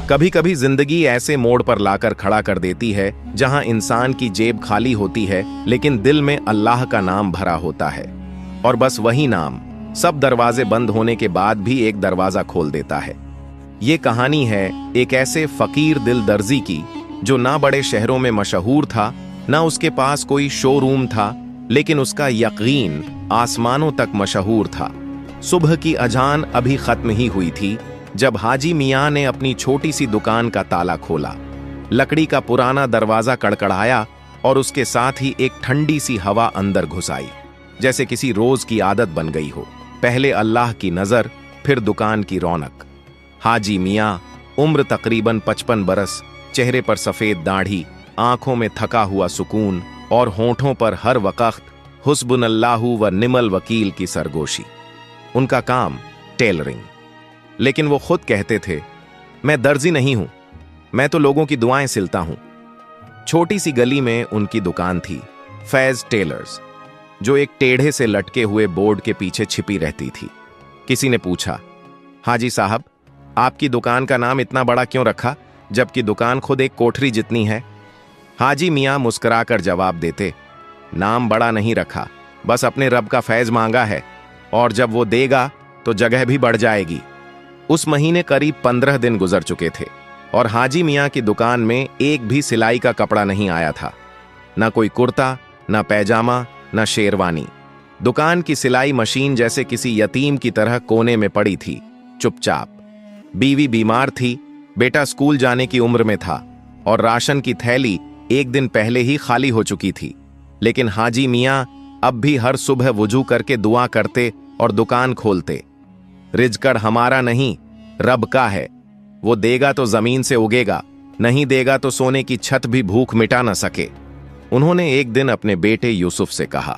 कभी कभी जिंदगी ऐसे मोड़ पर लाकर खड़ा कर देती है जहां इंसान की जेब खाली होती है लेकिन दिल में अल्लाह का नाम भरा होता है। और बस वही नाम सब दरवाजे बंद होने के बाद भी एक दरवाजा खोल देता है। ये कहानी है एक ऐसे फकीर दिल दर्जी की जो ना बड़े शहरों में मशहूर था, ना उसके पास कोई शोरूम था, लेकिन उसका यकीन आसमानों तक मशहूर था। सुबह की अजान अभी खत्म ही हुई थी जब हाजी मियां ने अपनी छोटी सी दुकान का ताला खोला। लकड़ी का पुराना दरवाजा कड़कड़ाया और उसके साथ ही एक ठंडी सी हवा अंदर घुस आई, जैसे किसी रोज की आदत बन गई हो। पहले अल्लाह की नजर, फिर दुकान की रौनक। हाजी मियां, उम्र तकरीबन 55 बरस, चेहरे पर सफेद दाढ़ी, आंखों में थका हुआ सुकून और होंठों पर हर वक्त हुस्बुनल्लाहु व निमल वकील की सरगोशी। उनका काम टेलरिंग, लेकिन वो खुद कहते थे, मैं दर्जी नहीं हूं, मैं तो लोगों की दुआएं सिलता हूं। छोटी सी गली में उनकी दुकान थी, फैज टेलर्स, जो एक टेढ़े से लटके हुए बोर्ड के पीछे छिपी रहती थी। किसी ने पूछा, हाजी साहब, आपकी दुकान का नाम इतना बड़ा क्यों रखा, जबकि दुकान खुद एक कोठरी जितनी है? हाजी मियां मुस्कुराकर जवाब देते, नाम बड़ा नहीं रखा, बस अपने रब का फैज मांगा है, और जब वो देगा तो जगह भी बढ़ जाएगी। उस महीने करीब 15 दिन गुजर चुके थे और हाजी मियां की दुकान में एक भी सिलाई का कपड़ा नहीं आया था। ना कोई कुर्ता, ना पैजामा, ना शेरवानी। दुकान की सिलाई मशीन जैसे किसी यतीम की तरह कोने में पड़ी थी, चुपचाप। बीवी बीमार थी, बेटा स्कूल जाने की उम्र में था और राशन की थैली एक दिन पहले ही खाली हो चुकी थी। लेकिन हाजी मियां अब भी हर सुबह वुजू करके दुआ करते और दुकान खोलते। रिज़्क़ हमारा नहीं, रब का है, वो देगा तो जमीन से उगेगा, नहीं देगा तो सोने की छत भी भूख मिटा न सके। उन्होंने एक दिन अपने बेटे यूसुफ से कहा।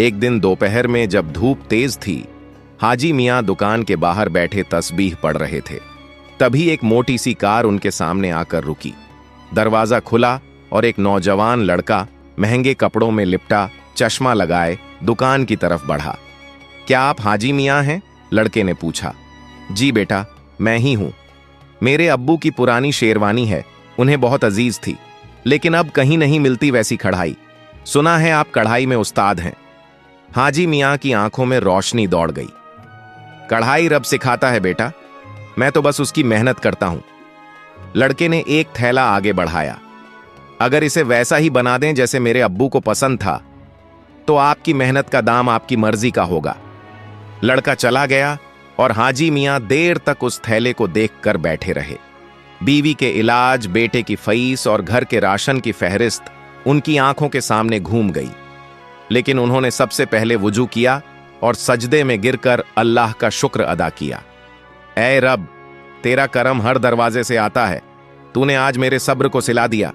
एक दिन दोपहर में जब धूप तेज थी, हाजी मियां दुकान के बाहर बैठे तस्बीह पढ़ रहे थे। तभी एक मोटी सी कार उनके सामने आकर रुकी। दरवाजा खुला और एक नौजवान लड़का महंगे कपड़ों में लिपटा, चश्मा लगाए, दुकान की तरफ बढ़ा। क्या आप हाजी मियां हैं? लड़के ने पूछा। जी बेटा, मैं ही हूं। मेरे अब्बू की पुरानी शेरवानी है, उन्हें बहुत अजीज थी, लेकिन अब कहीं नहीं मिलती वैसी कढ़ाई। सुना है आप कढ़ाई में उस्ताद हैं। हाजी मियां की आंखों में रोशनी दौड़ गई। कढ़ाई रब सिखाता है बेटा, मैं तो बस उसकी मेहनत करता हूं। लड़के ने एक थैला आगे बढ़ाया। अगर इसे वैसा ही बना दें जैसे मेरे अब्बू को पसंद था, तो आपकी मेहनत का दाम आपकी मर्जी का होगा। लड़का चला गया और हाजी मियां देर तक उस थैले को देखकर बैठे रहे। बीवी के इलाज, बेटे की फीस और घर के राशन की फहरिस्त उनकी आंखों के सामने घूम गई। लेकिन उन्होंने सबसे पहले वुजू किया और सजदे में गिरकर अल्लाह का शुक्र अदा किया। ऐ रब, तेरा करम हर दरवाजे से आता है, तूने आज मेरे सब्र को सिला दिया।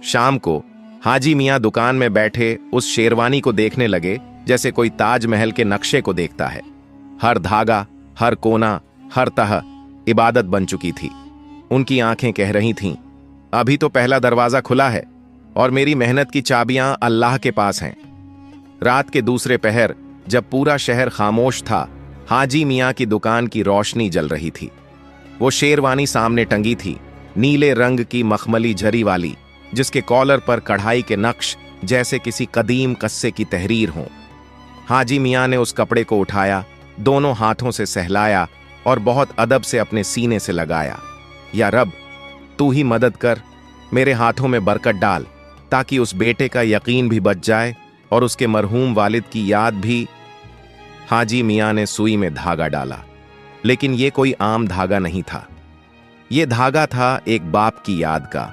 शाम को हाजी मियां दुकान में बैठे उस शेरवानी को देखने लगे जैसे कोई ताजमहल के नक्शे को देखता है। हर धागा, हर कोना, हर तह इबादत बन चुकी थी। उनकी आंखें कह रही थीं, अभी तो पहला दरवाजा खुला है और मेरी मेहनत की चाबियां अल्लाह के पास हैं। रात के दूसरे पहर जब पूरा शहर खामोश था, हाजी मियां की दुकान की रोशनी जल रही थी। वो शेरवानी सामने टंगी थी, नीले रंग की मखमली झरी वाली, जिसके कॉलर पर कढ़ाई के नक्श जैसे किसी कदीम कस्से की तहरीर हो। हाजी मियां ने उस कपड़े को उठाया, दोनों हाथों से सहलाया और बहुत अदब से अपने सीने से लगाया। या रब, तू ही मदद कर, मेरे हाथों में बरकत डाल, ताकि उस बेटे का यकीन भी बच जाए और उसके मरहूम वालिद की याद भी। हाजी मियां ने सुई में धागा डाला, लेकिन यह कोई आम धागा नहीं था। यह धागा था एक बाप की याद का,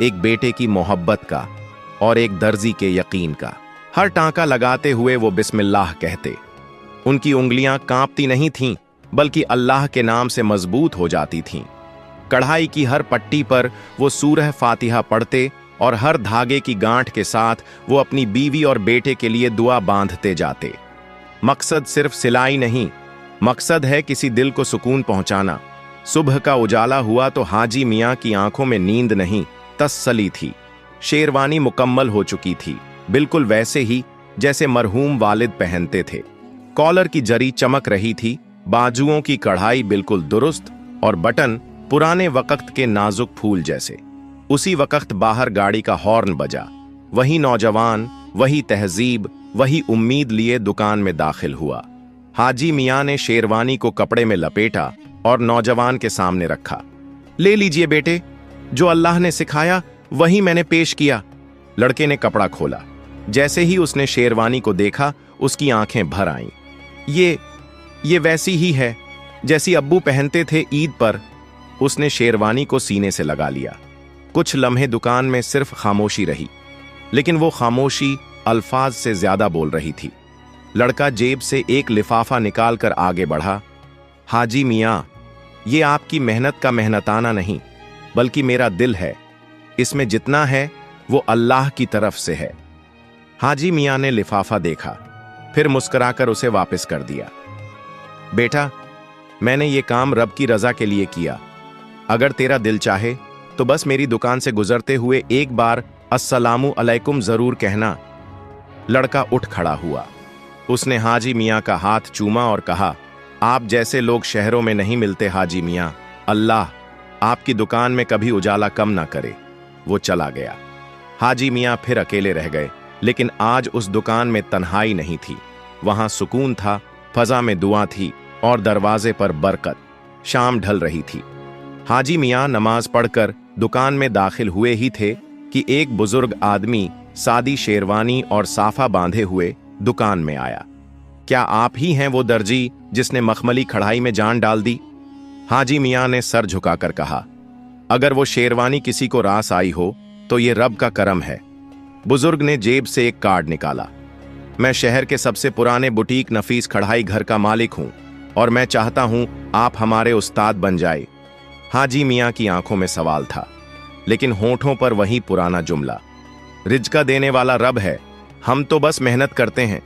एक बेटे की मोहब्बत का और एक दर्जी के यकीन का। हर टांका लगाते हुए वो बिस्मिल्लाह कहते। उनकी उंगलियां कांपती नहीं थीं, बल्कि अल्लाह के नाम से मजबूत हो जाती थीं। कढ़ाई की हर पट्टी पर वो सूरह फातिहा पढ़ते और हर धागे की गांठ के साथ वो अपनी बीवी और बेटे के लिए दुआ बांधते जाते। मकसद सिर्फ सिलाई नहीं, मकसद है किसी दिल को सुकून पहुंचाना। सुबह का उजाला हुआ तो हाजी मियां की आंखों में नींद नहीं, तसल्ली थी। शेरवानी मुकम्मल हो चुकी थी, बिल्कुल वैसे ही जैसे मरहूम वालिद पहनते थे। कॉलर की जरी चमक रही थी, बाजुओं की कढ़ाई बिल्कुल दुरुस्त और बटन पुराने वक्त के नाजुक फूल जैसे। उसी वक्त बाहर गाड़ी का हॉर्न बजा। वही नौजवान, वही तहजीब, वही उम्मीद लिए दुकान में दाखिल हुआ। हाजी मियाँ ने शेरवानी को कपड़े में लपेटा और नौजवान के सामने रखा। ले लीजिए बेटे, जो अल्लाह ने सिखाया वही मैंने पेश किया। लड़के ने कपड़ा खोला। जैसे ही उसने शेरवानी को देखा, उसकी आंखें भर आईं। ये वैसी ही है जैसी अब्बू पहनते थे ईद पर। उसने शेरवानी को सीने से लगा लिया। कुछ लम्हे दुकान में सिर्फ खामोशी रही, लेकिन वो खामोशी अल्फाज से ज्यादा बोल रही थी। लड़का जेब से एक लिफाफा निकालकर आगे बढ़ा। हाजी मियाँ, ये आपकी मेहनत का मेहनताना नहीं, बल्कि मेरा दिल है। इसमें जितना है वो अल्लाह की तरफ से है। हाजी मियाँ ने लिफाफा देखा, फिर मुस्कुराकर उसे वापस कर दिया। बेटा, मैंने ये काम रब की रजा के लिए किया। अगर तेरा दिल चाहे तो बस मेरी दुकान से गुजरते हुए एक बार अस्सलामु अलैकुम जरूर कहना। लड़का उठ खड़ा हुआ। उसने हाजी मियाँ का हाथ चूमा और कहा, आप जैसे लोग शहरों में नहीं मिलते हाजी मियाँ। अल्लाह आपकी दुकान में कभी उजाला कम ना करे। वो चला गया। हाजी मियाँ फिर अकेले रह गए, लेकिन आज उस दुकान में तन्हाई नहीं थी। वहां सुकून था, फजा में दुआ थी और दरवाजे पर बरकत। शाम ढल रही थी। हाजी मियाँ नमाज पढ़कर दुकान में दाखिल हुए ही थे कि एक बुजुर्ग आदमी सादी शेरवानी और साफा बांधे हुए दुकान में आया। क्या आप ही हैं वो दर्जी जिसने मखमली कढ़ाई में जान डाल दी? हाजी मियाँ ने सर झुकाकर कहा, अगर वो शेरवानी किसी को रास आई हो तो ये रब का करम है। बुजुर्ग ने जेब से एक कार्ड निकाला। मैं शहर के सबसे पुराने बुटीक नफीस कढ़ाई घर का मालिक हूं और मैं चाहता हूं आप हमारे उस्ताद बन जाए। हाजी मियाँ की आंखों में सवाल था, लेकिन होठों पर वही पुराना जुमला, रिज्का देने वाला रब है, हम तो बस मेहनत करते हैं।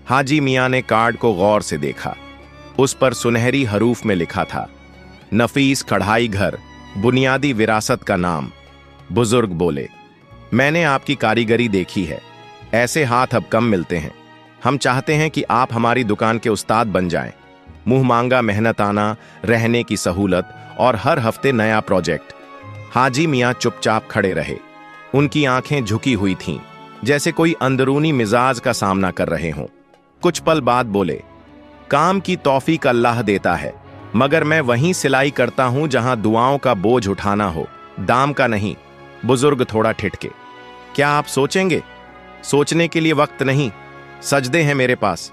हाजी मियाँ ने कार्ड को गौर से देखा। उस पर सुनहरी हरूफ में लिखा था, नफीस कढ़ाई घर, बुनियादी विरासत का नाम। बुजुर्ग बोले, मैंने आपकी कारीगरी देखी है, ऐसे हाथ अब कम मिलते हैं। हम चाहते हैं कि आप हमारी दुकान के उस्ताद बन जाएं। मुंह मांगा मेहनताना, रहने की सहूलत और हर हफ्ते नया प्रोजेक्ट। हाजी मियाँ चुपचाप खड़े रहे। उनकी आंखें झुकी हुई थीं, जैसे कोई अंदरूनी मिजाज का सामना कर रहे हों। कुछ पल बाद बोले, काम की तौफीक अल्लाह देता है, मगर मैं वहीं सिलाई करता हूं जहां दुआओं का बोझ उठाना हो, दाम का नहीं। बुजुर्ग थोड़ा ठिठके, क्या आप सोचेंगे? सोचने के लिए वक्त नहीं, सजदे हैं मेरे पास।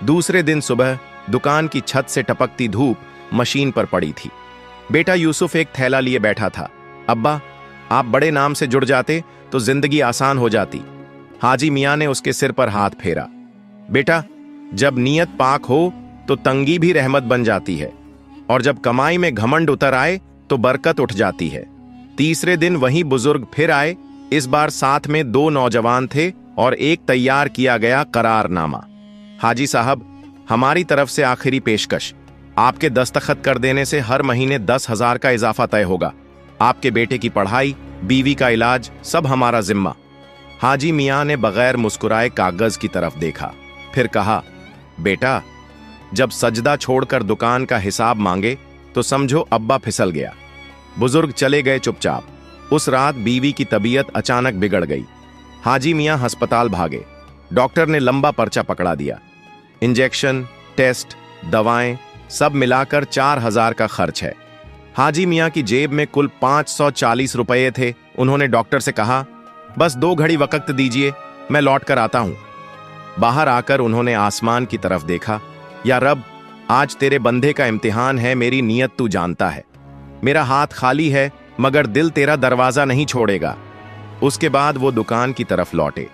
दूसरे दिन सुबह दुकान की छत से टपकती धूप मशीन पर पड़ी थी। बेटा यूसुफ एक थैला लिए बैठा था। अब्बा, आप बड़े नाम से जुड़ जाते तो जिंदगी आसान हो जाती। हाजी मियाँ ने उसके सिर पर हाथ फेरा। बेटा, जब नीयत पाक हो तो तंगी भी रहमत बन जाती है, और जब कमाई में घमंड उतर आए तो बरकत उठ जाती है। तीसरे दिन वही बुजुर्ग फिर आए। इस बार साथ में 2 नौजवान थे और एक तैयार किया गया करारनामा। हाजी साहब, हमारी तरफ से आखिरी पेशकश, आपके दस्तखत कर देने से हर महीने 10,000 का इजाफा तय होगा। आपके बेटे की पढ़ाई, बीवी का इलाज, सब हमारा जिम्मा। हाजी मियाँ ने बगैर मुस्कुराए कागज की तरफ देखा, फिर कहा, बेटा, जब सजदा छोड़कर दुकान का हिसाब मांगे तो समझो अब्बा फिसल गया। बुजुर्ग चले गए चुपचाप। उस रात बीवी की तबीयत अचानक बिगड़ गई। हाजी मियाँ अस्पताल भागे। डॉक्टर ने लंबा पर्चा पकड़ा दिया। इंजेक्शन, टेस्ट, दवाएं, सब मिलाकर 4,000 का खर्च है। हाजी मियाँ की जेब में कुल 540 रुपये थे। उन्होंने डॉक्टर से कहा, बस 2 घड़ी वक्त दीजिए, मैं लौट कर आता हूं। बाहर आकर उन्होंने आसमान की तरफ देखा। या रब, आज तेरे बंदे का इम्तिहान है, मेरी नीयत तू जानता है। मेरा हाथ खाली है, मगर दिल तेरा दरवाजा नहीं छोड़ेगा। उसके बाद वो दुकान की तरफ लौटे।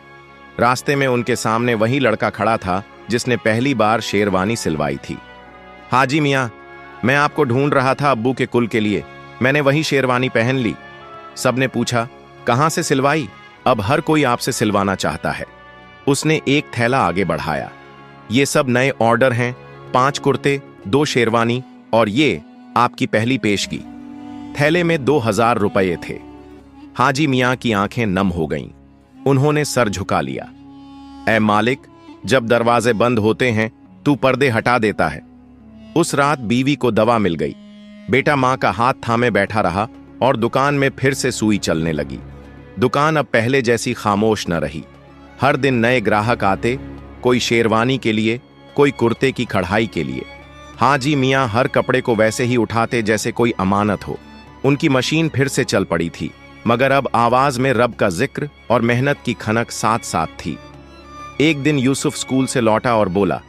रास्ते में उनके सामने वही लड़का खड़ा था जिसने पहली बार शेरवानी सिलवाई थी। हाजी मियाँ, मैं आपको ढूंढ रहा था अब्बू के कुल के लिए, मैंने वही शेरवानी पहन ली। सबने पूछा, कहाँ से सिलवाई? अब हर कोई आपसे सिलवाना चाहता है। उसने एक थैला आगे बढ़ाया। ये सब नए ऑर्डर हैं, 5 कुर्ते, 2 शेरवानी और ये आपकी पहली पेशगी। थैले में 2,000 रुपये थे। हाजी मियाँ की आंखें नम हो गईं। उन्होंने सर झुका लिया। ऐ मालिक, जब दरवाजे बंद होते हैं तू पर्दे हटा देता है। उस रात बीवी को दवा मिल गई। बेटा माँ का हाथ थामे बैठा रहा और दुकान में फिर से सुई चलने लगी। दुकान अब पहले जैसी खामोश न रही। हर दिन नए ग्राहक आते, कोई शेरवानी के लिए, कोई कुर्ते की कढ़ाई के लिए। हाजी मियाँ हर कपड़े को वैसे ही उठाते जैसे कोई अमानत हो। उनकी मशीन फिर से चल पड़ी थी, मगर अब आवाज में रब का जिक्र और मेहनत की खनक साथ साथ थी। एक दिन यूसुफ स्कूल से लौटा और बोला,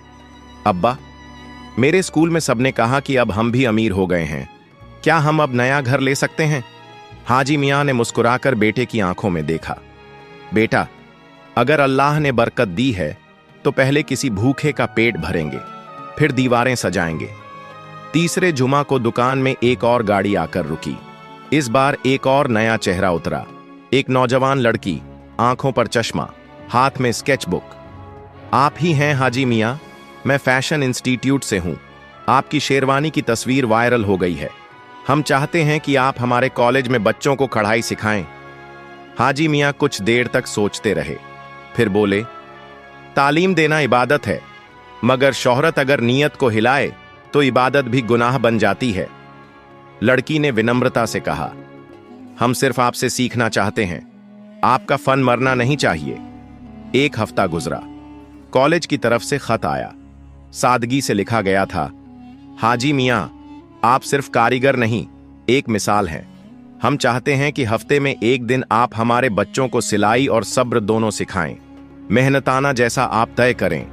अब्बा, मेरे स्कूल में सबने कहा कि अब हम भी अमीर हो गए हैं, क्या हम अब नया घर ले सकते हैं? हाजी मियाँ ने मुस्कुराकर बेटे की आंखों में देखा। बेटा, अगर अल्लाह ने बरकत दी है तो पहले किसी भूखे का पेट भरेंगे, फिर दीवारें सजाएंगे। तीसरे जुमा को दुकान में एक और गाड़ी आकर रुकी। इस बार एक और नया चेहरा उतरा। एक नौजवान लड़की, आंखों पर चश्मा, हाथ में स्केच बुक। आप ही हैं हाजी मियाँ? मैं फैशन इंस्टीट्यूट से हूं। आपकी शेरवानी की तस्वीर वायरल हो गई है। हम चाहते हैं कि आप हमारे कॉलेज में बच्चों को कढ़ाई सिखाएं। हाजी मियाँ कुछ देर तक सोचते रहे, फिर बोले, तालीम देना इबादत है, मगर शोहरत अगर नियत को हिलाए तो इबादत भी गुनाह बन जाती है। लड़की ने विनम्रता से कहा, हम सिर्फ आपसे सीखना चाहते हैं, आपका फन मरना नहीं चाहिए। एक हफ्ता गुजरा। कॉलेज की तरफ से खत आया। सादगी से लिखा गया था, हाजी मियाँ, आप सिर्फ कारीगर नहीं, एक मिसाल हैं। हम चाहते हैं कि हफ्ते में एक दिन आप हमारे बच्चों को सिलाई और सब्र दोनों सिखाएं। मेहनताना जैसा आप तय करें।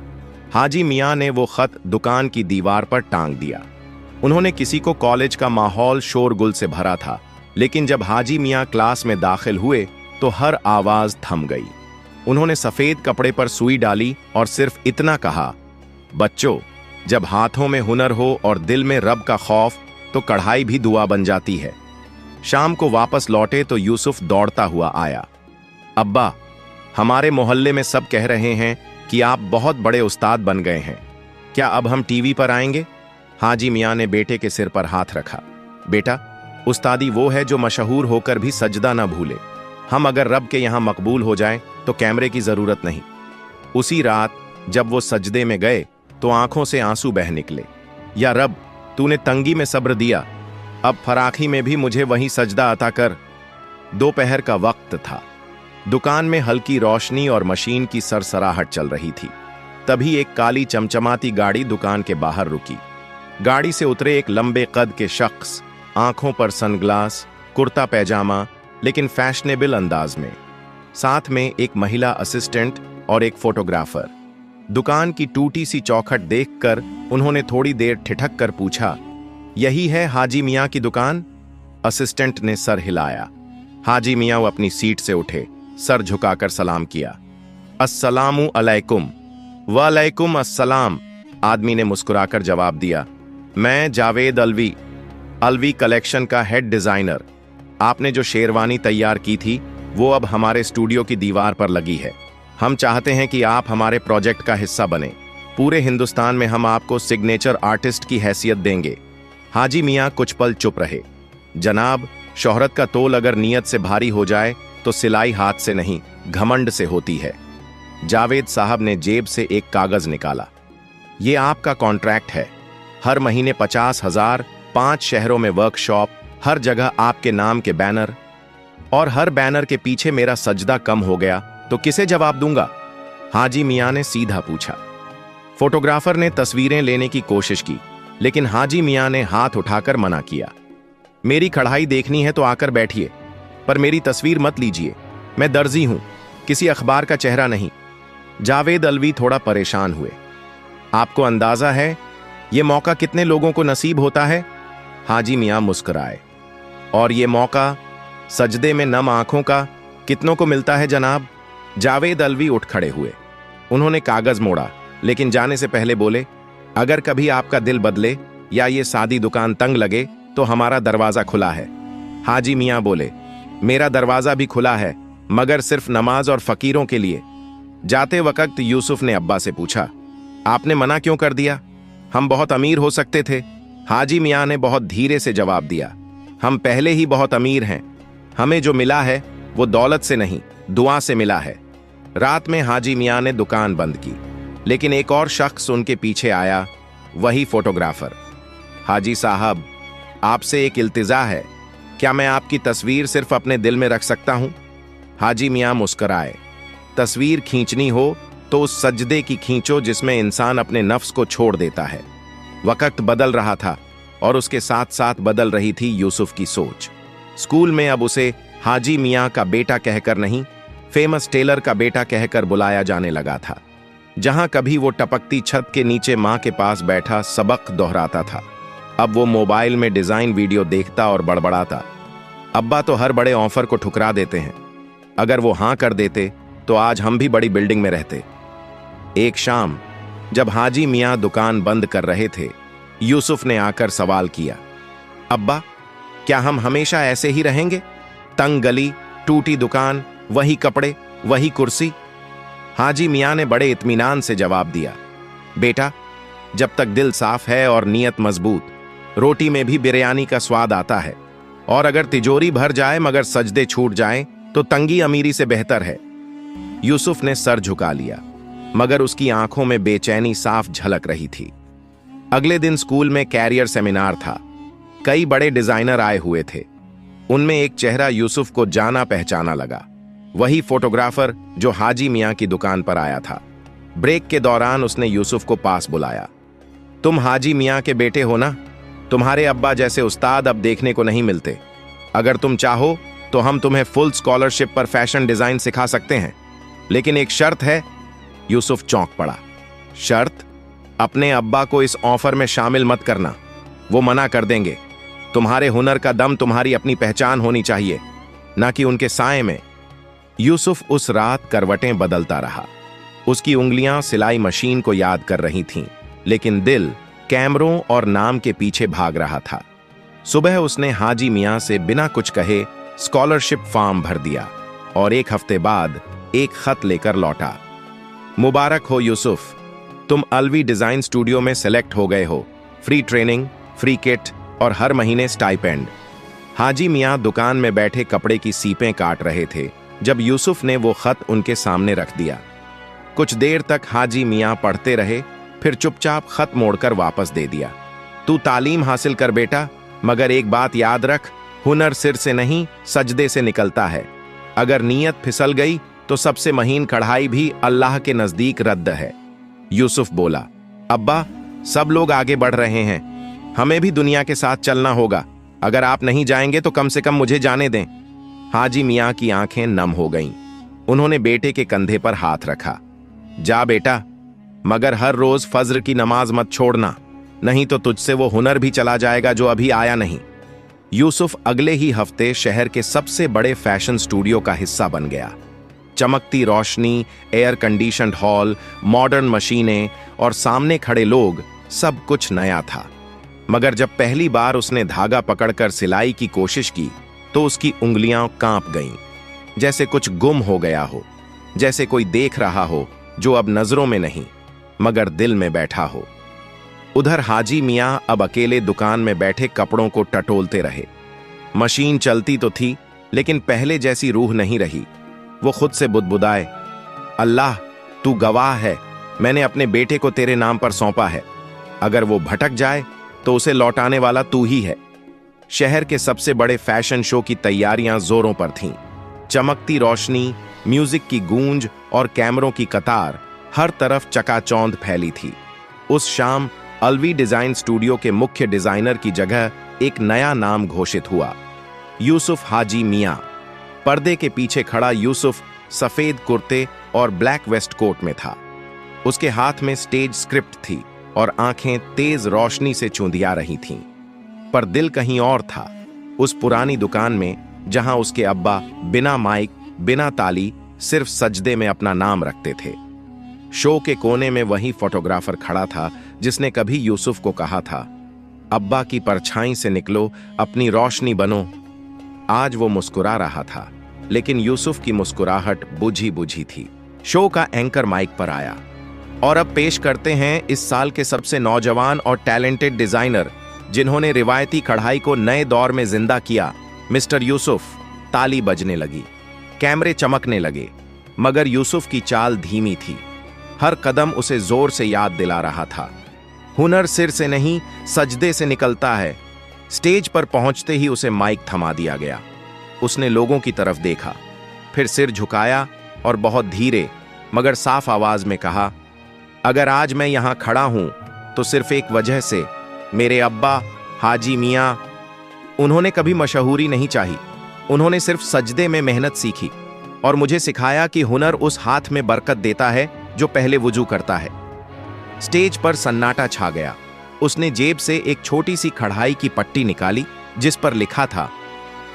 हाजी मियाँ ने वो खत दुकान की दीवार पर टांग दिया। उन्होंने किसी को कॉलेज का माहौल शोरगुल से भरा था, लेकिन जब हाजी मियाँ क्लास में दाखिल हुए तो हर आवाज थम गई। उन्होंने सफेद कपड़े पर सुई डाली और सिर्फ इतना कहा, बच्चों, जब हाथों में हुनर हो और दिल में रब का खौफ तो कढ़ाई भी दुआ बन जाती है। शाम को वापस लौटे तो यूसुफ दौड़ता हुआ आया। अब्बा, हमारे मोहल्ले में सब कह रहे हैं कि आप बहुत बड़े उस्ताद बन गए हैं, क्या अब हम टीवी पर आएंगे? हाजी मियाँ ने बेटे के सिर पर हाथ रखा। बेटा, उस्तादी वो है जो मशहूर होकर भी सजदा ना भूले। हम अगर रब के यहाँ मकबूल हो जाएं तो कैमरे की जरूरत नहीं। उसी रात जब वो सजदे में गए तो आंखों से आंसू बह निकले। या रब, तूने तंगी में सब्र दिया, अब फराखी में भी मुझे वही सजदा अता कर। दोपहर का वक्त था। दुकान में हल्की रोशनी और मशीन की सरसराहट चल रही थी। तभी एक काली चमचमाती गाड़ी दुकान के बाहर रुकी। गाड़ी से उतरे एक लंबे कद के शख्स, आंखों पर सनग्लास, कुर्ता पैजामा, लेकिन फैशनेबल अंदाज में। साथ में एक महिला असिस्टेंट और एक फोटोग्राफर। दुकान की टूटी सी चौखट देखकर उन्होंने थोड़ी देर ठिठक कर पूछा, यही है हाजी मियाँ की दुकान? असिस्टेंट ने सर हिलाया। हाजी मियाँ वो अपनी सीट से उठे, सर झुकाकर सलाम किया। अस्सलामु अलैकुम। वालेकुम अस्सलाम, आदमी ने मुस्कुराकर जवाब दिया। मैं जावेद अलवी, अलवी कलेक्शन का हेड डिजाइनर। आपने जो शेरवानी तैयार की थी वो अब हमारे स्टूडियो की दीवार पर लगी है। हम चाहते हैं कि आप हमारे प्रोजेक्ट का हिस्सा बने। पूरे हिंदुस्तान में हम आपको सिग्नेचर आर्टिस्ट की हैसियत देंगे। हाजी मियाँ कुछ पल चुप रहे। जनाब, शोहरत का तोल अगर नियत से भारी हो जाए तो सिलाई हाथ से नहीं, घमंड से होती है। जावेद साहब ने जेब से एक कागज निकाला। ये आपका कॉन्ट्रैक्ट है। हर महीने 50,000, 5 शहरों में वर्कशॉप, हर जगह आपके नाम के बैनर। और हर बैनर के पीछे मेरा सजदा कम हो गया तो किसे जवाब दूंगा? हाजी मियाँ ने सीधा पूछा। फोटोग्राफर ने तस्वीरें लेने की कोशिश की, लेकिन हाजी मियाँ ने हाथ उठाकर मना किया। मेरी कढ़ाई देखनी है तो आकर बैठिए, पर मेरी तस्वीर मत लीजिए। मैं दर्जी हूं, किसी अखबार का चेहरा नहीं। जावेद अलवी थोड़ा परेशान हुए। आपको अंदाजा है ये मौका कितने लोगों को नसीब होता है? हाजी मियाँ मुस्कुराए। और ये मौका सजदे में नम आंखों का कितनों को मिलता है जनाब? जावेद अलवी उठ खड़े हुए। उन्होंने कागज मोड़ा, लेकिन जाने से पहले बोले, अगर कभी आपका दिल बदले या ये सादी दुकान तंग लगे तो हमारा दरवाजा खुला है। हाजी मियाँ बोले, मेरा दरवाजा भी खुला है, मगर सिर्फ नमाज और फकीरों के लिए। जाते वक्त यूसुफ ने अब्बा से पूछा, आपने मना क्यों कर दिया? हम बहुत अमीर हो सकते थे। हाजी मियाँ ने बहुत धीरे से जवाब दिया, हम पहले ही बहुत अमीर हैं। हमें जो मिला है वो दौलत से नहीं, दुआ से मिला है। रात में हाजी मियाँ ने दुकान बंद की, लेकिन एक और शख्स उनके पीछे आया, वही फोटोग्राफर। हाजी साहब, आपसे एक इल्तिजा है, क्या मैं आपकी तस्वीर सिर्फ अपने दिल में रख सकता हूं? हाजी मियां मुस्कुराए। तस्वीर खींचनी हो तो उस सजदे की खींचो जिसमें इंसान अपने नफ्स को छोड़ देता है। वक्त बदल रहा था और उसके साथ साथ बदल रही थी यूसुफ की सोच। स्कूल में अब उसे हाजी मियां का बेटा कहकर नहीं, फेमस टेलर का बेटा कहकर बुलाया जाने लगा था। जहां कभी वो टपकती छत के नीचे मां के पास बैठा सबक दोहराता था, अब वो मोबाइल में डिजाइन वीडियो देखता और बड़बड़ाता, अब्बा तो हर बड़े ऑफर को ठुकरा देते हैं, अगर वो हां कर देते तो आज हम भी बड़ी बिल्डिंग में रहते। एक शाम जब हाजी मियां दुकान बंद कर रहे थे, यूसुफ ने आकर सवाल किया, अब्बा क्या हम हमेशा ऐसे ही रहेंगे? तंग गली, टूटी दुकान, वही कपड़े, वही कुर्सी? हाजी मियां ने बड़े इत्मीनान से जवाब दिया, बेटा जब तक दिल साफ है और नीयत मजबूत, रोटी में भी बिरयानी का स्वाद आता है। और अगर तिजोरी भर जाए मगर सजदे छूट जाएं तो तंगी अमीरी से बेहतर है। यूसुफ ने सर झुका लिया, मगर उसकी आंखों में बेचैनी साफ झलक रही थी। अगले दिन स्कूल में कैरियर सेमिनार था। कई बड़े डिजाइनर आए हुए थे। उनमें एक चेहरा यूसुफ को जाना पहचाना लगा, वही फोटोग्राफर जो हाजी मियां की दुकान पर आया था। ब्रेक के दौरान उसने यूसुफ को पास बुलाया, तुम हाजी मियां के बेटे हो ना? तुम्हारे अब्बा जैसे उस्ताद अब देखने को नहीं मिलते। अगर तुम चाहो तो हम तुम्हें फुल स्कॉलरशिप पर फैशन डिजाइन सिखा सकते हैं, लेकिन एक शर्त है। यूसुफ चौंक पड़ा। शर्त? अपने अब्बा को इस ऑफर में शामिल मत करना, वो मना कर देंगे। तुम्हारे हुनर का दम तुम्हारी अपनी पहचान होनी चाहिए, ना कि उनके साए में। यूसुफ उस रात करवटें बदलता रहा। उसकी उंगलियां सिलाई मशीन को याद कर रही थीं, लेकिन दिल कैमरों और नाम के पीछे भाग रहा था। सुबह उसने हाजी मियां से बिना कुछ कहे स्कॉलरशिप फॉर्म भर दिया और एक हफ्ते बाद एक खत लेकर लौटा। मुबारक हो यूसुफ, तुम अलवी डिजाइन स्टूडियो में सेलेक्ट हो गए हो। फ्री ट्रेनिंग, फ्री किट और हर महीने स्टाइपेंड। हाजी मियां दुकान में बैठे कपड़े की सीपें काट रहे थे जब यूसुफ ने वो खत उनके सामने रख दिया। कुछ देर तक हाजी मियां पढ़ते रहे, फिर चुपचाप खत मोड़कर वापस दे दिया। तू तालीम हासिल कर बेटा, मगर एक बात याद रख, हुनर सिर से नहीं सजदे से निकलता है। अगर नीयत फिसल गई तो सबसे महीन कढ़ाई भी अल्लाह के नजदीक रद्द है। यूसुफ बोला, अब्बा सब लोग आगे बढ़ रहे हैं, हमें भी दुनिया के साथ चलना होगा। अगर आप नहीं जाएंगे तो कम से कम मुझे जाने दें। हाजी मियां की आंखें नम हो गईं। उन्होंने बेटे के कंधे पर हाथ रखा। जा बेटा, मगर हर रोज फज्र की नमाज मत छोड़ना, नहीं तो तुझसे वो हुनर भी चला जाएगा जो अभी आया नहीं। यूसुफ अगले ही हफ्ते शहर के सबसे बड़े फैशन स्टूडियो का हिस्सा बन गया। चमकती रोशनी, एयर कंडीशन्ड हॉल, मॉडर्न मशीनें और सामने खड़े लोग, सब कुछ नया था। मगर जब पहली बार उसने धागा पकड़कर सिलाई की कोशिश की तो उसकी उंगलियां कांप गईं, जैसे कुछ गुम हो गया हो, जैसे कोई देख रहा हो जो अब नजरों में नहीं मगर दिल में बैठा हो। उधर हाजी मियां अब अकेले दुकान में बैठे कपड़ों को टटोलते रहे। मशीन चलती तो थी, लेकिन पहले जैसी रूह नहीं रही। वो खुद से बुदबुदाए, अल्लाह तू गवाह है, मैंने अपने बेटे को तेरे नाम पर सौंपा है। अगर वो भटक जाए तो उसे लौटाने वाला तू ही है। शहर के सबसे बड़े फैशन शो की तैयारियां जोरों पर थीं। चमकती रोशनी, म्यूजिक की गूंज और कैमरों की कतार, हर तरफ चकाचौंध फैली थी। उस शाम अलवी डिजाइन स्टूडियो के मुख्य डिजाइनर की जगह एक नया नाम घोषित हुआ, यूसुफ हाजी मियां। पर्दे के पीछे खड़ा यूसुफ सफेद कुर्ते और ब्लैक वेस्ट कोट में था। उसके हाथ में स्टेज स्क्रिप्ट थी और आंखें तेज रोशनी से चूंधिया रही थीं। पर दिल कहीं और था, उस पुरानी दुकान में जहां उसके अब्बा बिना माइक, बिना ताली, सिर्फ सजदे में अपना नाम रखते थे। शो के कोने में वही फोटोग्राफर खड़ा था जिसने कभी यूसुफ को कहा था, अब्बा की परछाई से निकलो, अपनी रोशनी बनो। आज वो मुस्कुरा रहा था, लेकिन यूसुफ की मुस्कुराहट बुझी बुझी थी। शो का एंकर माइक पर आया, और अब पेश करते हैं इस साल के सबसे नौजवान और टैलेंटेड डिजाइनर जिन्होंने रिवायती कढ़ाई को नए दौर में जिंदा किया, मिस्टर यूसुफ। ताली बजने लगी, कैमरे चमकने लगे, मगर यूसुफ की चाल धीमी थी। हर कदम उसे जोर से याद दिला रहा था, हुनर सिर से नहीं सजदे से निकलता है। स्टेज पर पहुंचते ही उसे माइक थमा दिया गया। उसने लोगों की तरफ देखा, फिर सिर झुकाया और बहुत धीरे मगर साफ आवाज में कहा, अगर आज मैं यहां खड़ा हूं तो सिर्फ एक वजह से, मेरे अब्बा हाजी मियां। उन्होंने कभी मशहूरी नहीं चाही, उन्होंने सिर्फ सजदे में मेहनत सीखी और मुझे सिखाया कि हुनर उस हाथ में बरकत देता है जो पहले वुजू करता है। स्टेज पर सन्नाटा छा गया। उसने जेब से एक छोटी सी कढ़ाई की पट्टी निकाली जिस पर लिखा था,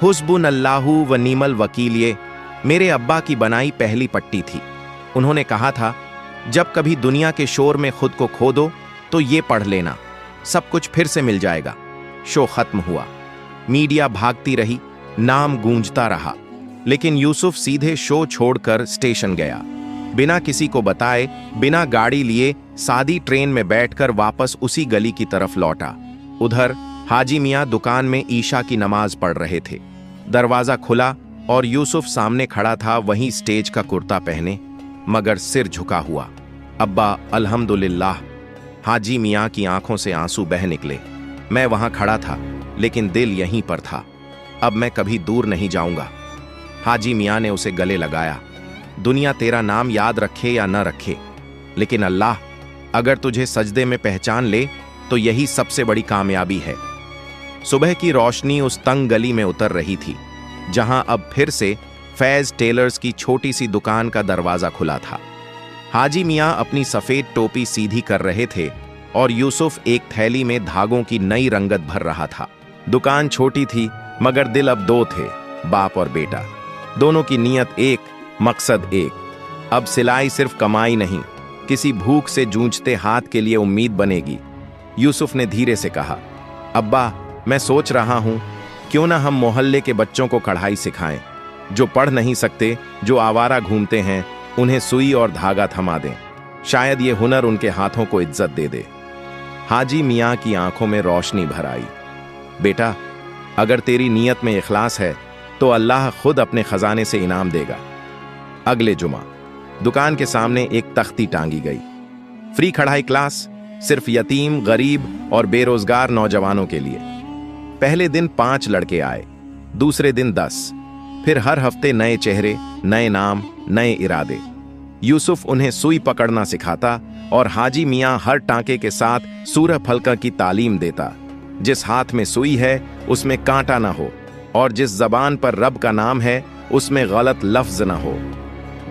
हुस्बुन अल्लाहु व नीमल वकील। ये मेरे अब्बा की बनाई पहली पट्टी थी। उन्होंने कहा था, जब कभी दुनिया के शोर में खुद को खो दो तो ये पढ़ लेना, सब कुछ फिर से मिल जाएगा। शो खत्म हुआ, मीडिया भागती रही, नाम गूंजता रहा, लेकिन यूसुफ सीधे शो छोड़कर स्टेशन गया। बिना किसी को बताए, बिना गाड़ी लिए, सादी ट्रेन में बैठकर वापस उसी गली की तरफ लौटा। उधर हाजी मियां दुकान में ईशा की नमाज पढ़ रहे थे। दरवाजा खुला और यूसुफ सामने खड़ा था, वहीं स्टेज का कुर्ता पहने मगर सिर झुका हुआ। अब्बा अल्हम्दुलिल्लाह। हाजी मियां की आंखों से आंसू बह निकले। मैं वहां खड़ा था लेकिन दिल यहीं पर था। अब मैं कभी दूर नहीं जाऊंगा। हाजी मियां ने उसे गले लगाया। दुनिया तेरा नाम याद रखे या न रखे, लेकिन अल्लाह अगर तुझे सजदे में पहचान ले तो यही सबसे बड़ी कामयाबी है। सुबह की रोशनी उस तंग गली में उतर रही थी जहां अब फिर से फैज टेलर्स की छोटी सी दुकान का दरवाजा खुला था। हाजी मियां अपनी सफेद टोपी सीधी कर रहे थे और यूसुफ एक थैली में धागों की नई रंगत भर रहा था। दुकान छोटी थी मगर दिल अब दो थे, बाप और बेटा। दोनों की नीयत एक, मकसद एक। अब सिलाई सिर्फ कमाई नहीं, किसी भूख से जूझते हाथ के लिए उम्मीद बनेगी। यूसुफ ने धीरे से कहा, अब्बा मैं सोच रहा हूं क्यों ना हम मोहल्ले के बच्चों को कढ़ाई सिखाएं, जो पढ़ नहीं सकते, जो आवारा घूमते हैं, उन्हें सुई और धागा थमा दें। शायद ये हुनर उनके हाथों को इज्जत दे दे। हाजी मियां की आंखों में रोशनी भर आई। बेटा, अगर तेरी नीयत में इखलास है तो अल्लाह खुद अपने खजाने से इनाम देगा। अगले जुमा दुकान के सामने एक तख्ती टांगी गई, फ्री कढ़ाई क्लास, सिर्फ यतीम, गरीब और बेरोजगार नौजवानों के लिए। पहले दिन 5 लड़के आए, दूसरे दिन 10, फिर हर हफ्ते नए चेहरे, नए नाम, नए इरादे। यूसुफ उन्हें सुई पकड़ना सिखाता और हाजी मियां हर टांके के साथ सूरह फलका की तालीम देता। जिस हाथ में सुई है उसमें कांटा ना हो और जिस जबान पर रब का नाम है उसमें गलत लफ्ज ना हो।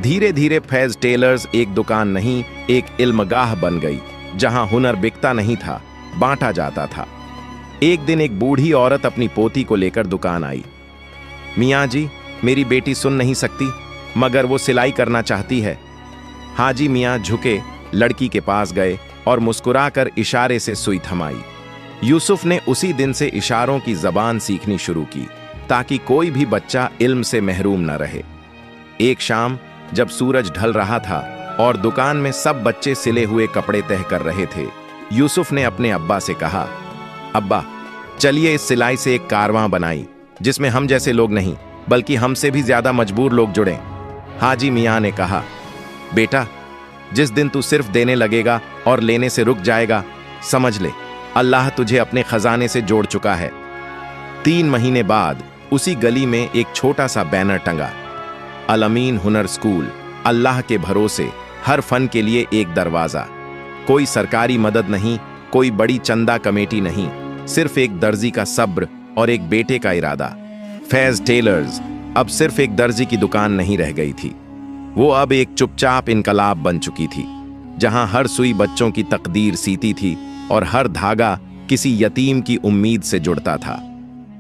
धीरे धीरे फैज टेलर्स एक दुकान नहीं, एक इल्मगाह बन गई, जहां हुनर बिकता नहीं था, बांटा जाता था। एक दिन एक बूढ़ी औरत अपनी पोती को लेकर दुकान आई। मियाँ जी, मेरी बेटी सुन नहीं सकती मगर वो सिलाई करना चाहती है। हाजी मियाँ झुके, लड़की के पास गए और मुस्कुराकर इशारे से सुई थमाई। यूसुफ ने उसी दिन से इशारों की जबान सीखनी शुरू की ताकि कोई भी बच्चा इल्म से महरूम न रहे। एक शाम जब सूरज ढल रहा था और दुकान में सब बच्चे सिले हुए कपड़े तह कर रहे थे, यूसुफ ने अपने अब्बा से कहा, अब्बा चलिए इस सिलाई से एक कारवां बनाई जिसमें हम जैसे लोग नहीं बल्कि हमसे भी ज्यादा मजबूर लोग जुड़ें। हाजी मियां ने कहा, बेटा जिस दिन तू सिर्फ देने लगेगा और लेने से रुक जाएगा, समझ ले अल्लाह तुझे अपने खजाने से जोड़ चुका है। 3 महीने बाद उसी गली में एक छोटा सा बैनर टंगा, अल अमीन हुनर स्कूल, अल्लाह के भरोसे हर फन के लिए एक दरवाजा। कोई सरकारी मदद नहीं, कोई बड़ी चंदा कमेटी नहीं, सिर्फ एक दर्जी का सब्र और एक बेटे का इरादा। फैज टेलर्स अब सिर्फ एक दर्जी की दुकान नहीं रह गई थी, वो अब एक चुपचाप इनकलाब बन चुकी थी, जहां हर सुई बच्चों की तकदीर सीती थी और हर धागा किसी यतीम की उम्मीद से जुड़ता था।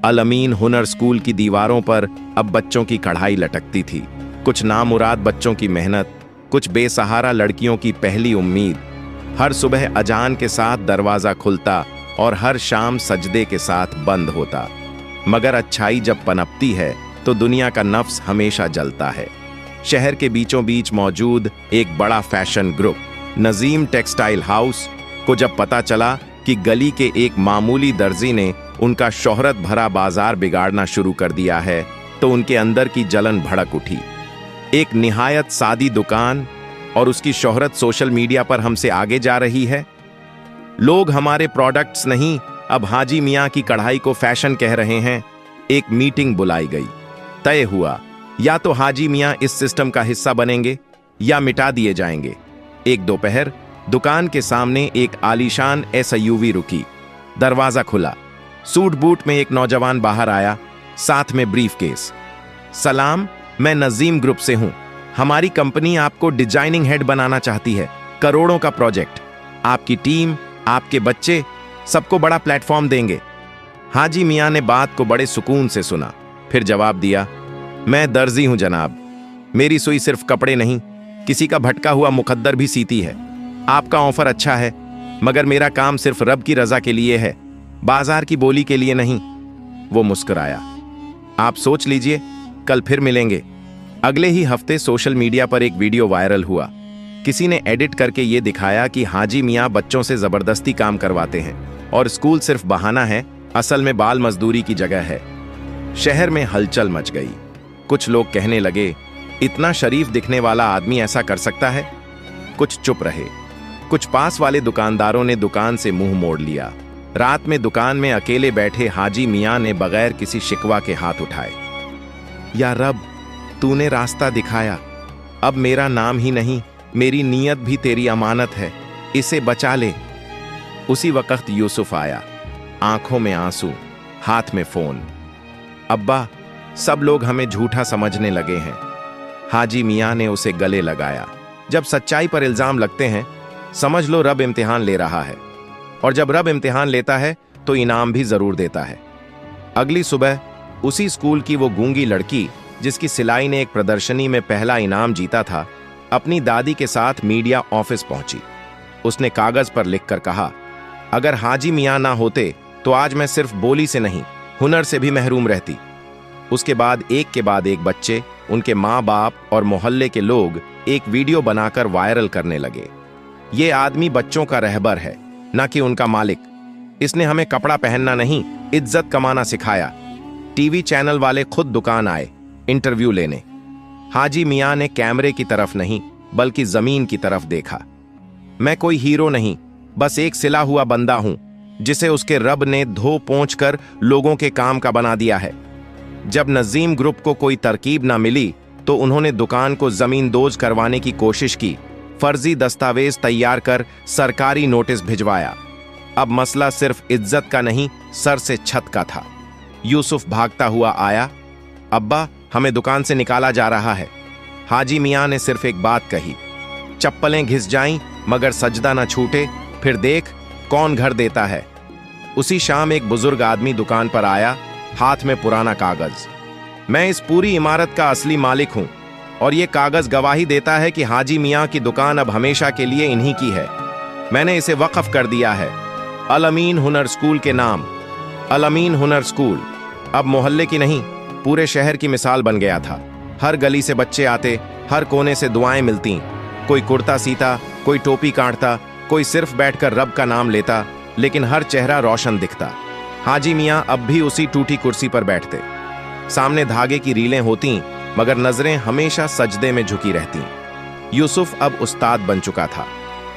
अल अमीन हुनर स्कूल की दीवारों पर अब बच्चों की कढ़ाई लटकती थी, कुछ नामुराद बच्चों की मेहनत, कुछ बेसहारा लड़कियों की पहली उम्मीद। हर सुबह अजान के साथ दरवाजा खुलता और हर शाम सजदे के साथ बंद होता। मगर अच्छाई जब पनपती है तो दुनिया का नफ्स हमेशा जलता है। शहर के बीचों बीच मौजूद एक बड़ा fashion group Nazim textile house को जब पता चला कि गली के एक मामूली दर्जी ने उनका शोहरत भरा बाजार बिगाड़ना शुरू कर दिया है, तो उनके अंदर की जलन भड़क उठी। एक निहायत सादी दुकान और उसकी शोहरत सोशल मीडिया पर हमसे आगे जा रही है। लोग हमारे प्रोडक्ट्स नहीं अब हाजी मियाँ की कढ़ाई को फैशन कह रहे हैं। एक मीटिंग बुलाई गई। तय हुआ, या तो हाजी मियाँ इस सिस्टम का हिस्सा बनेंगे या मिटा दिए जाएंगे। एक दोपहर दुकान के सामने एक आलीशान एसयूवी रुकी। दरवाजा खुला। सूट बूट में एक नौजवान बाहर आया, साथ में ब्रीफकेस। सलाम, मैं नजीम ग्रुप से हूं। हमारी कंपनी आपको डिजाइनिंग हेड बनाना चाहती है। करोड़ों का प्रोजेक्ट। आपकी टीम, आपके बच्चे, सबको बड़ा प्लेटफॉर्म देंगे। हाजी मियाँ ने बात को बड़े सुकून से सुना, फिर जवाब दिया, मैं दर्जी हूं जनाब। मेरी सुई सिर्फ कपड़े नहीं, किसी का भटका हुआ मुकद्दर भी सीती है। आपका ऑफर अच्छा है, मगर मेरा काम सिर्फ रब की रजा के लिए है, बाजार की बोली के लिए नहीं। वो मुस्कुराया। आप सोच लीजिए, कल फिर मिलेंगे। अगले ही हफ्ते सोशल मीडिया पर एक वीडियो वायरल हुआ। किसी ने एडिट करके ये दिखाया कि हाजी मियाँ बच्चों से जबरदस्ती काम करवाते हैं और स्कूल सिर्फ बहाना है, असल में बाल मजदूरी की जगह है। शहर में हलचल मच गई। कुछ लोग कहने लगे, इतना शरीफ दिखने वाला आदमी ऐसा कर सकता है? कुछ चुप रहे। कुछ पास वाले दुकानदारों ने दुकान से मुंह मोड़ लिया। रात में दुकान में अकेले बैठे हाजी मियाँ ने बगैर किसी शिकवा के हाथ उठाए। या रब, तूने रास्ता दिखाया। अब मेरा नाम ही नहीं, मेरी नीयत भी तेरी अमानत है, इसे बचा ले। उसी वक्त यूसुफ आया, आंखों में आंसू, हाथ में फोन। अब्बा, सब लोग हमें झूठा समझने लगे हैं। हाजी मियाँ ने उसे गले लगाया। जब सच्चाई पर इल्जाम लगते हैं, समझ लो रब इम्तिहान ले रहा है, और जब रब इम्तिहान लेता है तो इनाम भी जरूर देता है। अगली सुबह उसी स्कूल की वो गूंगी लड़की, जिसकी सिलाई ने एक प्रदर्शनी में पहला इनाम जीता था, अपनी दादी के साथ मीडिया ऑफिस पहुंची। उसने कागज पर लिखकर कहा, अगर हाजी मियाँ ना होते तो आज मैं सिर्फ बोली से नहीं, हुनर से भी महरूम रहती। उसके बाद एक बच्चे, उनके माँ बाप और मोहल्ले के लोग एक वीडियो बनाकर वायरल करने लगे। ये आदमी बच्चों का रहबर है, ना कि उनका मालिक। इसने हमें कपड़ा पहनना नहीं, इज्जत कमाना सिखाया। टीवी चैनल वाले खुद दुकान आए इंटरव्यू लेने। हाजी मियाँ ने कैमरे की तरफ नहीं, बल्कि जमीन की तरफ देखा। मैं कोई हीरो नहीं, बस एक सिला हुआ बंदा हूं, जिसे उसके रब ने धो पोंछ कर लोगों के काम का बना दिया है। जब नजीम ग्रुप को कोई तरकीब ना मिली तो उन्होंने दुकान को जमींदोज करवाने की कोशिश की, फर्जी दस्तावेज तैयार कर सरकारी नोटिस भिजवाया। अब मसला सिर्फ इज्जत का नहीं, सर से छत का था। यूसुफ भागता हुआ आया, अब्बा, हमें दुकान से निकाला जा रहा है। हाजी मियाँ ने सिर्फ एक बात कही, चप्पलें घिस जाईं मगर सजदा ना छूटे, फिर देख कौन घर देता है। उसी शाम एक बुजुर्ग आदमी दुकान पर आया, हाथ में पुराना कागज। मैं इस पूरी इमारत का असली मालिक हूं, और यह कागज गवाही देता है कि हाजी मियाँ की दुकान अब हमेशा के लिए इन्हीं की है। मैंने इसे वक्फ कर दिया है अल अमीन हुनर स्कूल के नाम। अल अमीन हुनर स्कूल अब मोहल्ले की नहीं, पूरे शहर की मिसाल बन गया था। हर गली से बच्चे आते, हर कोने से दुआएं मिलती। कोई कुर्ता सीता, कोई टोपी काटता, कोई सिर्फ बैठकर रब का नाम लेता, लेकिन हर चेहरा रोशन दिखता। हाजी मियाँ अब भी उसी टूटी कुर्सी पर बैठते। सामने धागे की रीलें होती, मगर नजरें हमेशा सजदे में झुकी रहती। यूसुफ अब उस्ताद बन चुका था,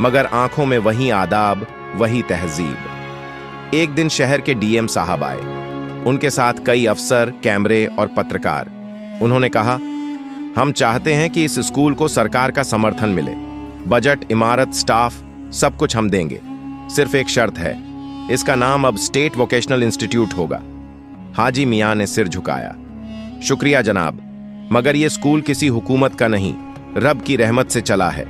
मगर आंखों में वही आदाब, वही तहजीब। एक दिन शहर के डीएम साहब आए। उनके साथ कई अफसर, कैमरे और पत्रकार। उन्होंने कहा, हम चाहते हैं कि इस स्कूल को सरकार का समर्थन मिले। बजट, इमारत, स्टाफ, सब कुछ हम देंगे। सिर्फ एक शर्त है, इसका नाम अब स्टेट वोकेशनल इंस्टीट्यूट होगा। हाजी मियाँ ने सिर झुकाया। शुक्रिया जनाब, मगर यह स्कूल किसी हुकूमत का नहीं, रब की रहमत से चला है।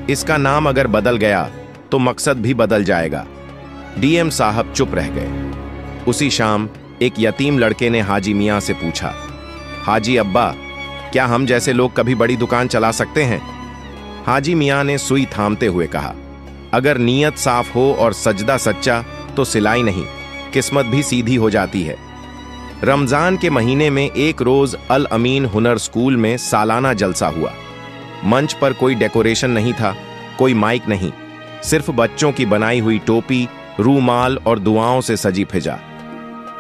इसका नाम अगर बदल गया तो मकसद भी बदल जाएगा। डीएम साहब चुप रह गए। उसी शाम एक यतीम लड़के ने हाजी मियाँ से पूछा, हाजी अब्बा, क्या हम जैसे लोग कभी बड़ी दुकान चला सकते हैं? हाजी मियाँ ने सुई थामते हुए कहा, अगर नीयत साफ हो और सजदा सच्चा तो सिलाई नहीं, किस्मत भी सीधी हो जाती है। रमजान के महीने में एक रोज अल अमीन हुनर स्कूल में सालाना जलसा हुआ। मंच पर कोई डेकोरेशन नहीं था, कोई माइक नहीं, सिर्फ बच्चों की बनाई हुई टोपी, रूमाल और दुआओं से सजी फिजा।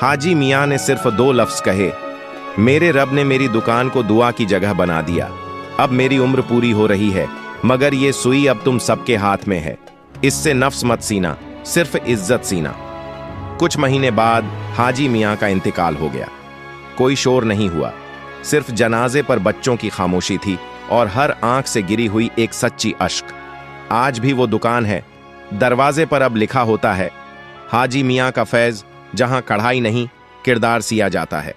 हाजी मियाँ ने सिर्फ 2 लफ्ज कहे, मेरे रब ने मेरी दुकान को दुआ की जगह बना दिया। अब मेरी उम्र पूरी हो रही है, मगर ये सुई अब तुम सबके हाथ में है। इससे नफ्स मत सीना, सिर्फ इज्जत सीना। कुछ महीने बाद हाजी मियाँ का इंतकाल हो गया। कोई शोर नहीं हुआ, सिर्फ जनाजे पर बच्चों की खामोशी थी और हर आंख से गिरी हुई एक सच्ची अश्क। आज भी वो दुकान है, दरवाजे पर अब लिखा होता है, हाजी मियाँ का फैज़, जहां कढ़ाई नहीं किरदार सिया जाता है।